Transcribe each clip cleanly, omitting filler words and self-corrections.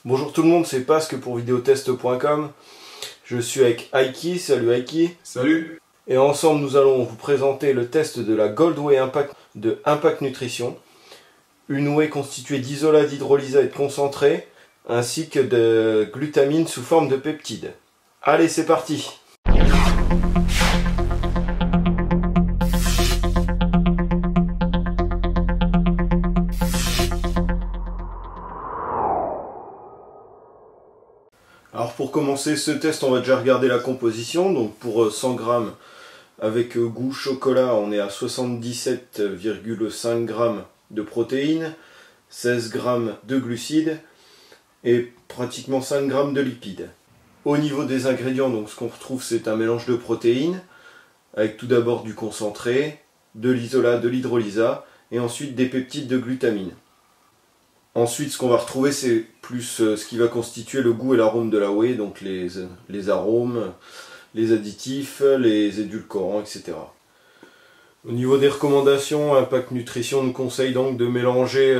Bonjour tout le monde, c'est Pasque pour videotest.com. Je suis avec Aiki, salut Aiki. Salut. Et ensemble nous allons vous présenter le test de la Gold Whey Impact de Impact Nutrition. Une whey constituée d'isolat, d'hydrolysa et de concentré, ainsi que de glutamine sous forme de peptides. Allez, c'est parti! Alors pour commencer ce test, on va déjà regarder la composition. Donc pour 100 g avec goût chocolat, on est à 77,5 g de protéines, 16 g de glucides et pratiquement 5 g de lipides. Au niveau des ingrédients, donc ce qu'on retrouve, c'est un mélange de protéines avec tout d'abord du concentré, de l'isolat, de l'hydrolysa et ensuite des peptides de glutamine. Ensuite, ce qu'on va retrouver, c'est plus ce qui va constituer le goût et l'arôme de la whey, donc les arômes, les additifs, les édulcorants, etc. Au niveau des recommandations, Impact Nutrition nous conseille donc de mélanger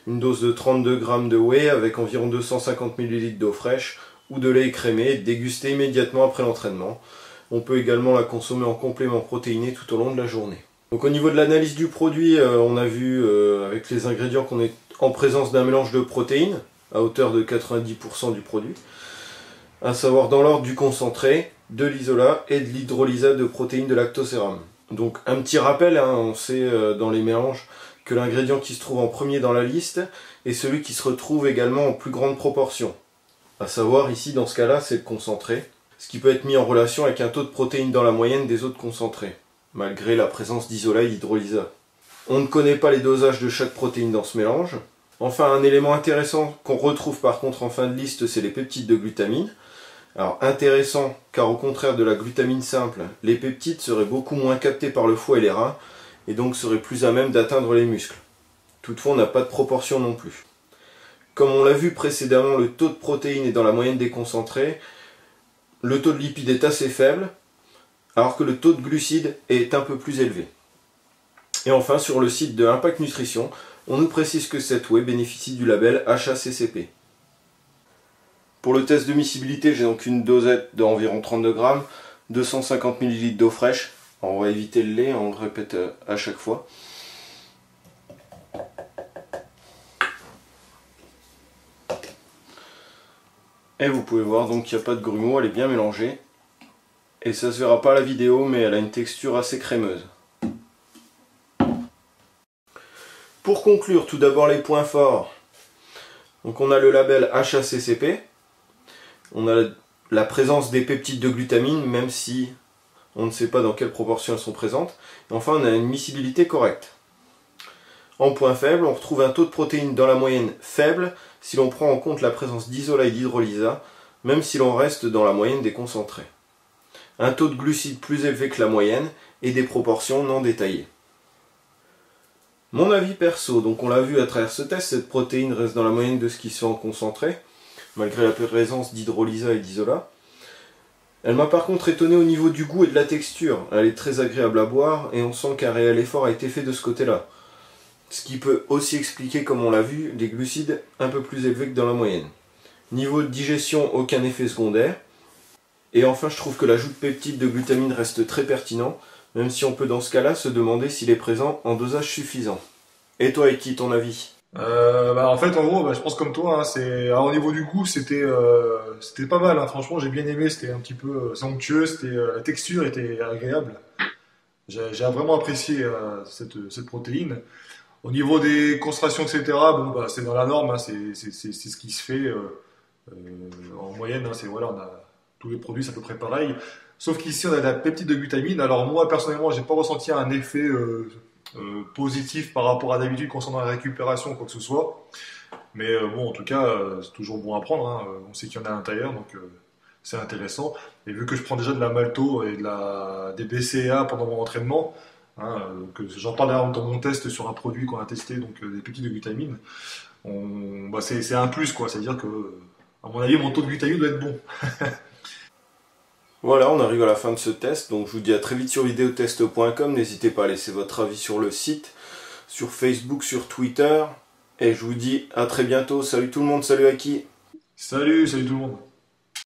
une dose de 32 g de whey avec environ 250 ml d'eau fraîche ou de lait écrémé et de déguster immédiatement après l'entraînement. On peut également la consommer en complément protéiné tout au long de la journée. Donc au niveau de l'analyse du produit, on a vu avec les ingrédients qu'on est en présence d'un mélange de protéines à hauteur de 90% du produit, à savoir dans l'ordre du concentré, de l'isolat et de l'hydrolysa de protéines de lactosérum. Donc un petit rappel, on sait dans les mélanges que l'ingrédient qui se trouve en premier dans la liste est celui qui se retrouve également en plus grande proportion. À savoir ici dans ce cas-là c'est le concentré, ce qui peut être mis en relation avec un taux de protéines dans la moyenne des autres concentrés, malgré la présence d'isolat et d'hydrolysa. On ne connaît pas les dosages de chaque protéine dans ce mélange. Enfin, un élément intéressant qu'on retrouve par contre en fin de liste, c'est les peptides de glutamine. Alors intéressant, car au contraire de la glutamine simple, les peptides seraient beaucoup moins captés par le foie et les reins, et donc seraient plus à même d'atteindre les muscles. Toutefois, on n'a pas de proportion non plus. Comme on l'a vu précédemment, le taux de protéines est dans la moyenne des concentrés, le taux de lipides est assez faible, alors que le taux de glucides est un peu plus élevé. Et enfin, sur le site de Impact Nutrition, on nous précise que cette whey bénéficie du label HACCP. Pour le test de miscibilité, j'ai donc une dosette d'environ 32 g, 250 ml d'eau fraîche. Alors on va éviter le lait, on le répète à chaque fois. Et vous pouvez voir donc qu'il n'y a pas de grumeaux, elle est bien mélangée. Et ça se verra pas à la vidéo, mais elle a une texture assez crémeuse. Pour conclure, tout d'abord les points forts. Donc on a le label HACCP, on a la présence des peptides de glutamine, même si on ne sait pas dans quelle proportion elles sont présentes. Et enfin on a une miscibilité correcte. En point faible, on retrouve un taux de protéines dans la moyenne faible si l'on prend en compte la présence d'isolat et d'hydrolysa, même si l'on reste dans la moyenne des concentrés. Un taux de glucides plus élevé que la moyenne et des proportions non détaillées. Mon avis perso, donc on l'a vu à travers ce test, cette protéine reste dans la moyenne de ce qui se fait en concentré, malgré la présence d'hydrolysa et d'isolat. Elle m'a par contre étonné au niveau du goût et de la texture. Elle est très agréable à boire et on sent qu'un réel effort a été fait de ce côté-là. Ce qui peut aussi expliquer, comme on l'a vu, les glucides un peu plus élevés que dans la moyenne. Niveau de digestion, aucun effet secondaire. Et enfin, je trouve que l'ajout de peptides de glutamine reste très pertinent, même si on peut dans ce cas-là se demander s'il est présent en dosage suffisant. Et toi, Eki, ton avis? En fait, en gros, je pense comme toi. Alors, au niveau du goût, c'était pas mal. Franchement, j'ai bien aimé. C'était un petit peu somptueux. La texture était agréable. J'ai vraiment apprécié cette protéine. Au niveau des concentrations, etc. C'est dans la norme. C'est ce qui se fait en moyenne. Voilà, on a tous les produits, c'est à peu près pareil. Sauf qu'ici, on a de la peptide de glutamine. Alors moi, personnellement, j'ai pas ressenti un effet positif par rapport à d'habitude concernant la récupération ou quoi que ce soit. Mais en tout cas, c'est toujours bon à prendre. On sait qu'il y en a à l'intérieur, donc c'est intéressant. Et vu que je prends déjà de la malto et des BCAA pendant mon entraînement, que j'en parle dans mon test sur un produit qu'on a testé, donc des peptides de glutamine, c'est un plus, quoi. C'est-à-dire que, à mon avis, mon taux de glutamine doit être bon. Voilà, on arrive à la fin de ce test, donc je vous dis à très vite sur videotest.com, n'hésitez pas à laisser votre avis sur le site, sur Facebook, sur Twitter, et je vous dis à très bientôt, salut tout le monde, salut Aki. Salut, salut tout le monde.